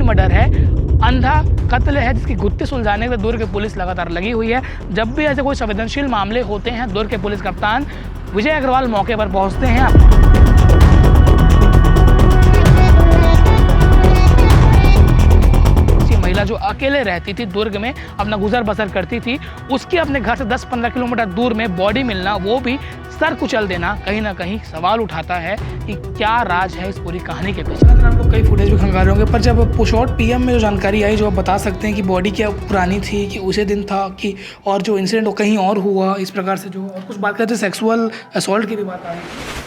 Murder है, अंधा कत्ल है, जिसकी गुत्थी सुलझाने में दुर्ग पुलिस लगातार लगी हुई है। जब भी ऐसे कोई संवेदनशील मामले होते हैं, दुर्ग के पुलिस कप्तान विजय अग्रवाल मौके पर पहुंचते हैं। महिला जो अकेले रहती थी दुर्ग में, अपना गुजर बसर करती थी, उसकी अपने घर से 10-15 किलोमीटर दूर में बॉडी मिलना, वो भी सर कुचल देना, कहीं ना कहीं सवाल उठाता है कि क्या राज है इस पूरी कहानी के पीछे। आपको कई फुटेज भी खंगाल होंगे, पर जब पुश आउट पीएम में जो जानकारी आई, जो आप बता सकते हैं कि बॉडी क्या पुरानी थी, कि उसे दिन था, कि और जो इंसिडेंट कहीं और हुआ, इस प्रकार से जो और कुछ बात करते सेक्सुअल असॉल्ट की भी बात आई।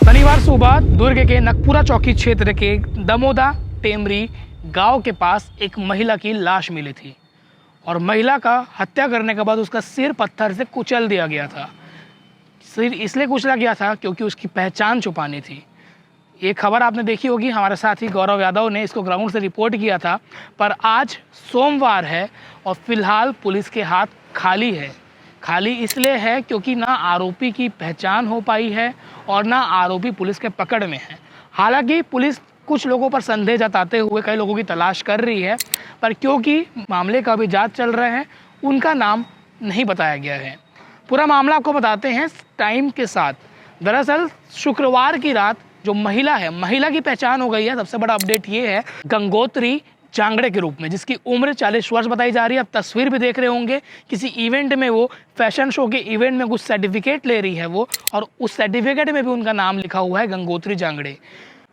शनिवार सुबह दुर्ग के नकपुरा चौकी क्षेत्र के दमोदा टेमरी गांव के पास एक महिला की लाश मिली थी और महिला का हत्या करने के बाद उसका सिर पत्थर से कुचल दिया गया था। सिर इसलिए कुचला गया था क्योंकि उसकी पहचान छुपानी थी। ये खबर आपने देखी होगी, हमारे साथी गौरव यादव ने इसको ग्राउंड से रिपोर्ट किया था। पर आज सोमवार है और फिलहाल पुलिस के हाथ खाली है। खाली इसलिए है क्योंकि ना आरोपी की पहचान हो पाई है और ना आरोपी पुलिस के पकड़ में है। हालांकि पुलिस कुछ लोगों पर संदेह जताते हुए कई लोगों की तलाश कर रही है, पर क्योंकि मामले का अभी जांच चल रहा है, उनका नाम नहीं बताया गया है। पूरा मामला आपको बताते हैं टाइम के साथ। दरअसल शुक्रवार की रात जो महिला है, महिला की पहचान हो गई है। सबसे बड़ा अपडेट ये है, गंगोत्री जांगड़े के रूप में, जिसकी उम्र 40 वर्ष बताई जा रही है। आप तस्वीर भी देख रहे होंगे, किसी इवेंट में, वो फैशन शो के इवेंट में कुछ सर्टिफिकेट ले रही है वो, और उस सर्टिफिकेट में भी उनका नाम लिखा हुआ है गंगोत्री जांगड़े।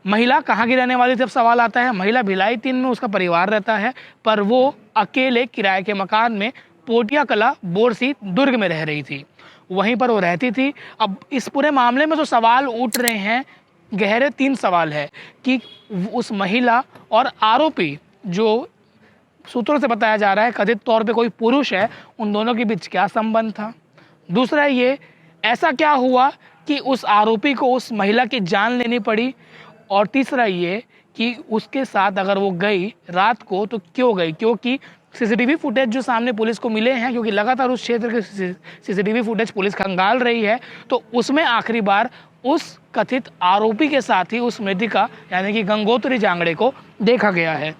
महिला कहाँ की रहने वाली थी, अब सवाल आता है। महिला भिलाई 3 में उसका परिवार रहता है, पर वो अकेले किराए के मकान में पोटिया कला बोरसी दुर्ग में रह रही थी, वहीं पर वो रहती थी। अब इस पूरे मामले में जो सवाल उठ रहे हैं, गहरे 3 सवाल है कि उस महिला और आरोपी, जो सूत्रों से बताया जा रहा है कथित तौर पे कोई पुरुष है, उन दोनों के बीच क्या संबंध था। दूसरा ये, ऐसा क्या हुआ कि उस आरोपी को उस महिला की जान लेनी पड़ी। और तीसरा ये कि उसके साथ अगर वो गई रात को तो क्यों गई, क्योंकि सीसीटीवी फुटेज जो सामने पुलिस को मिले हैं, क्योंकि लगातार उस क्षेत्र के सीसीटीवी फुटेज पुलिस खंगाल रही है, तो उसमें आखिरी बार उस कथित आरोपी के साथ ही उस मृतिका यानी कि गंगोत्री जांगड़े को देखा गया है।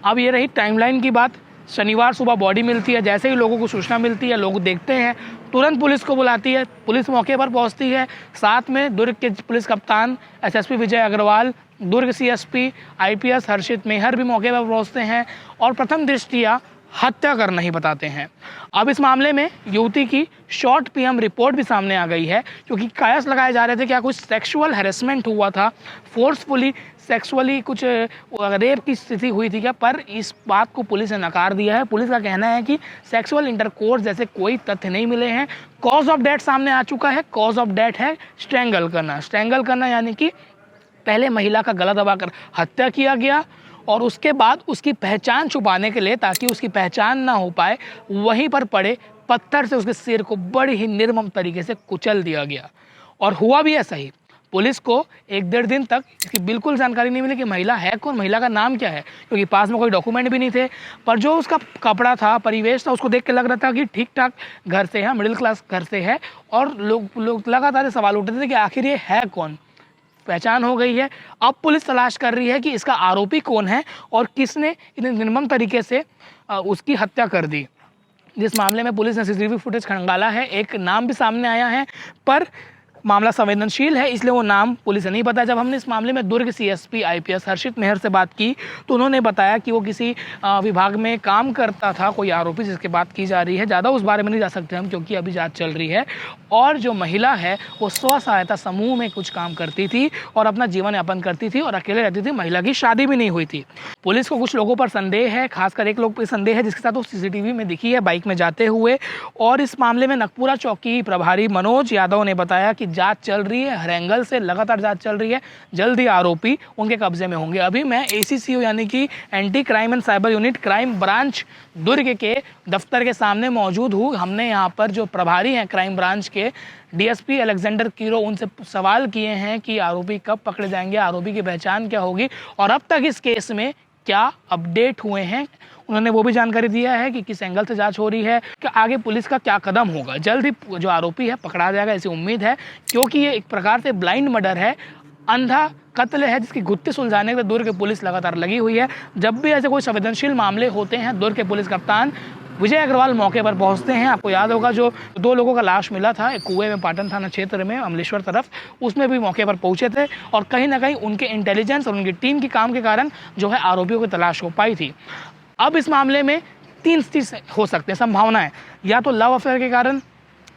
अब ये रही टाइमलाइन की बात। शनिवार सुबह बॉडी मिलती है, जैसे ही लोगों को सूचना मिलती है, लोग देखते हैं, तुरंत पुलिस को बुलाती है, पुलिस मौके पर पहुंचती है। साथ में दुर्ग के पुलिस कप्तान एसएसपी विजय अग्रवाल, दुर्ग सीएसपी आईपीएस हर्षित मेहर भी मौके पर पहुंचते हैं और प्रथम दृष्टिया हत्या कर नहीं बताते हैं। अब इस मामले में युवती की शॉर्ट पीएम रिपोर्ट भी सामने आ गई है, क्योंकि कयास लगाए जा रहे थे क्या कुछ सेक्सुअल हैरेसमेंट हुआ था, फोर्सफुली सेक्सुअली कुछ रेप की स्थिति हुई थी क्या, पर इस बात को पुलिस ने नकार दिया है। पुलिस का कहना है कि सेक्सुअल इंटरकोर्स जैसे कोई तथ्य नहीं मिले हैं। कॉज ऑफ डेथ सामने आ चुका है। कॉज ऑफ डेथ है स्ट्रैंगल करना। स्ट्रैंगल करना यानी कि पहले महिला का गला दबाकर हत्या किया गया और उसके बाद उसकी पहचान छुपाने के लिए, ताकि उसकी पहचान ना हो पाए, वहीं पर पड़े पत्थर से उसके सिर को बड़ी ही निर्मम तरीके से कुचल दिया गया। और हुआ भी ऐसा ही। पुलिस को 1-1.5 दिन तक इसकी बिल्कुल जानकारी नहीं मिली कि महिला है कौन, महिला का नाम क्या है, क्योंकि पास में कोई डॉक्यूमेंट भी नहीं थे। पर जो उसका कपड़ा था, परिवेश था, उसको देख के लग रहा था कि ठीक ठाक घर से है, मिडिल क्लास घर से है। और लोग लगातार सवाल उठते थे कि आखिर ये है कौन। पहचान हो गई है। अब पुलिस तलाश कर रही है कि इसका आरोपी कौन है और किसने इतने निर्मम तरीके से उसकी हत्या कर दी। जिस मामले में पुलिस ने सीसीटीवी फुटेज खंगाला है, एक नाम भी सामने आया है, पर मामला संवेदनशील है, इसलिए वो नाम पुलिस ने नहीं बताया। जब हमने इस मामले में दुर्ग सीएसपी आईपीएस हर्षित मेहर से बात की, तो उन्होंने बताया कि वो किसी विभाग में काम करता था, कोई आरोपी जिसकी बात की जा रही है। ज़्यादा उस बारे में नहीं जा सकते हम, क्योंकि अभी जांच चल रही है। और जो महिला है वो स्व सहायता समूह में कुछ काम करती थी और अपना जीवन यापन करती थी और अकेले रहती थी। महिला की शादी भी नहीं हुई थी। पुलिस को कुछ लोगों पर संदेह है, खासकर एक लोग पर संदेह है जिसके साथ वो सीसीटीवी में दिखी है बाइक में जाते हुए। और इस मामले में नकपुरा चौकी प्रभारी मनोज यादव ने बताया कि जांच चल रही है, हर एंगल से लगातार जांच चल रही है, जल्द ही आरोपी उनके कब्जे में होंगे। अभी मैं एसीसीयू यानी कि anti crime and cyber unit crime branch Durg के दफ्तर के सामने मौजूद हूँ। हमने यहाँ पर जो प्रभारी हैं क्राइम ब्रांच के डीएसपी अलेक्जेंडर कीरो, उनसे सवाल किए हैं कि आरोपी कब पकड़े जाएंगे, आरोपी की पहचान क्या होगी और अब तक इस केस में क्या अपडेट हुए हैं। उन्होंने वो भी जानकारी दिया है कि किस एंगल से जांच हो रही है, कि आगे पुलिस का क्या कदम होगा। जल्द ही जो आरोपी है पकड़ा जाएगा, ऐसी उम्मीद है, क्योंकि ये एक प्रकार से ब्लाइंड मर्डर है। अंधा कत्ल है जिसकी गुत्थी सुलझाने के लिए दुर्ग की पुलिस लगातार लगी हुई है। जब भी ऐसे कोई संवेदनशील मामले होते हैं, दुर्ग के पुलिस कप्तान विजय अग्रवाल मौके पर पहुंचते हैं। आपको याद होगा जो 2 लोगों का लाश मिला था एक कुएं में पाटन थाना क्षेत्र में अमलेश्वर तरफ, उसमें भी मौके पर पहुंचे थे और कहीं ना कहीं उनके इंटेलिजेंस और उनकी टीम के काम के कारण जो है आरोपियों की तलाश हो पाई थी। अब इस मामले में 3 चीज़ हो सकते हैं, संभावनाएं, या तो लव अफेयर के कारण,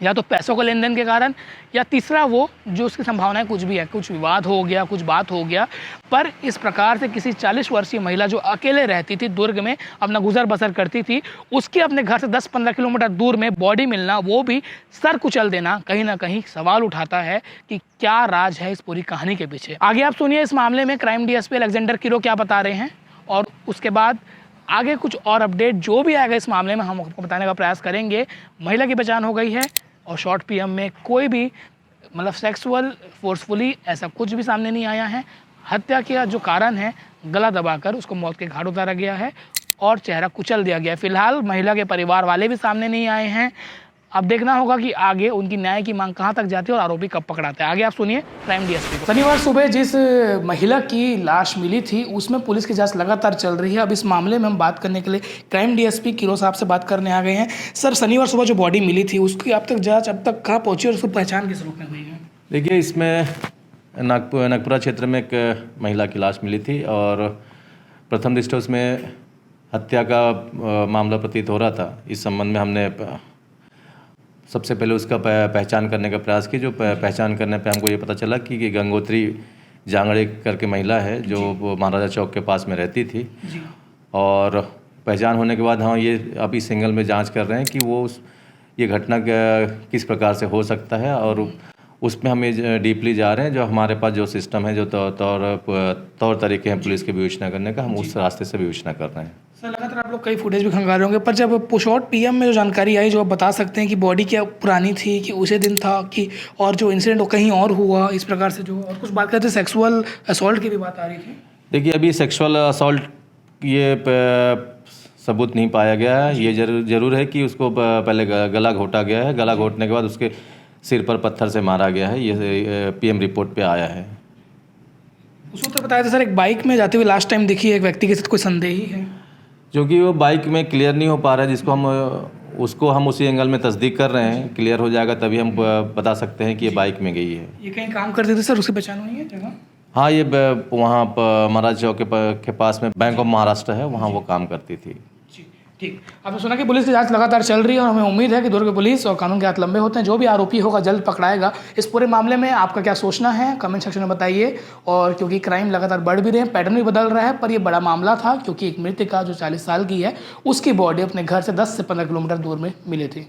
या तो पैसों के लेन देन के कारण, या तीसरा वो जो उसकी संभावनाएं कुछ भी है, कुछ विवाद हो गया, कुछ बात हो गया। पर इस प्रकार से किसी 40 वर्षीय महिला जो अकेले रहती थी, दुर्ग में अपना गुजर बसर करती थी, उसके अपने घर से 10-15 किलोमीटर दूर में बॉडी मिलना, वो भी सर कुचल देना, कहीं ना कहीं सवाल उठाता है कि क्या राज है इस पूरी कहानी के पीछे। आगे आप सुनिए इस मामले में क्राइम डीएसपी अलेक्जेंडर किरो क्या बता रहे हैं, और उसके बाद आगे कुछ और अपडेट जो भी आएगा इस मामले में हम आपको बताने का प्रयास करेंगे। महिला की पहचान हो गई है और शॉर्ट पीएम में कोई भी मतलब सेक्सुअल फोर्सफुली ऐसा कुछ भी सामने नहीं आया है। हत्या का जो कारण है, गला दबाकर उसको मौत के घाट उतारा गया है और चेहरा कुचल दिया गया है। फिलहाल महिला के परिवार वाले भी सामने नहीं आए हैं। अब देखना होगा कि आगे उनकी न्याय की मांग कहां तक जाती है और आरोपी कब पकड़ाते हैं। आगे आप सुनिए क्राइम डीएसपी को। शनिवार सुबह जिस महिला की लाश मिली थी उसमें पुलिस की जांच लगातार चल रही है। अब इस मामले में हम बात करने के लिए क्राइम डीएसपी किरो साहब से बात करने आ गए हैं। सर, शनिवार सुबह जो बॉडी मिली थी उसकी अब तक जाँच अब तक कहाँ पहुँची और उसकी पहचान किस रूप में हुई है? देखिए, इसमें नागपुरा क्षेत्र में एक महिला की लाश मिली थी और प्रथम दृष्टया उसमें हत्या का मामला प्रतीत हो रहा था। इस संबंध में हमने सबसे पहले उसका पहचान करने का प्रयास किया। जो पहचान करने पे हमको ये पता चला कि गंगोत्री जांगड़े करके महिला है जो महाराजा चौक के पास में रहती थी। और पहचान होने के बाद हम ये अभी सिंगल में जांच कर रहे हैं कि ये घटना किस प्रकार से हो सकता है, और उसमें हम डीपली जा रहे हैं। जो हमारे पास जो सिस्टम है, जो तौर तरीके हैं पुलिस के विवेचना करने का, हम उस रास्ते से विवेचना कर रहे हैं। सर, लगातार आप लोग कई फुटेज भी खंगाल होंगे, पर जब शॉर्ट पीएम में जो जानकारी आई, जो आप बता सकते हैं कि बॉडी क्या पुरानी थी कि उसे दिन था कि और जो इंसिडेंट कहीं और हुआ, इस प्रकार से जो और कुछ बात करते सेक्सुअल असॉल्ट की भी बात आ रही थी? देखिए, अभी सेक्सुअल असॉल्ट ये सबूत नहीं पाया गया है। ये जरूर है कि उसको पहले गला घोटा गया है, गला घोटने के बाद उसके सिर पर पत्थर से मारा गया है। ये पीएम रिपोर्ट पे आया है। उस वक्त बताया था सर एक बाइक में जाते हुए लास्ट टाइम देखी एक व्यक्ति के साथ कोई संदेह ही है, जो कि वो बाइक में क्लियर नहीं हो पा रहा है, जिसको हम उसी एंगल में तस्दीक कर रहे हैं। क्लियर हो जाएगा तभी हम बता सकते हैं कि ये बाइक में गई है। ये कहीं काम करते थे सर, उसकी पहचान हुई है जगह? हाँ, ये वहाँ महाराज चौक के पास में बैंक ऑफ महाराष्ट्र है, वहाँ वो काम करती थी। ठीक, आपने सुना कि पुलिस की जांच लगातार चल रही है और हमें उम्मीद है कि दुर्ग पुलिस और कानून के हाथ लंबे होते हैं। जो भी आरोपी होगा जल्द पकड़ाएगा। इस पूरे मामले में आपका क्या सोचना है कमेंट सेक्शन में बताइए। और क्योंकि क्राइम लगातार बढ़ भी रहे हैं, पैटर्न भी बदल रहा है, पर ये बड़ा मामला था क्योंकि एक मृतका जो 40 साल की है उसकी बॉडी अपने घर से 10 से 15 किलोमीटर दूर में मिली थी।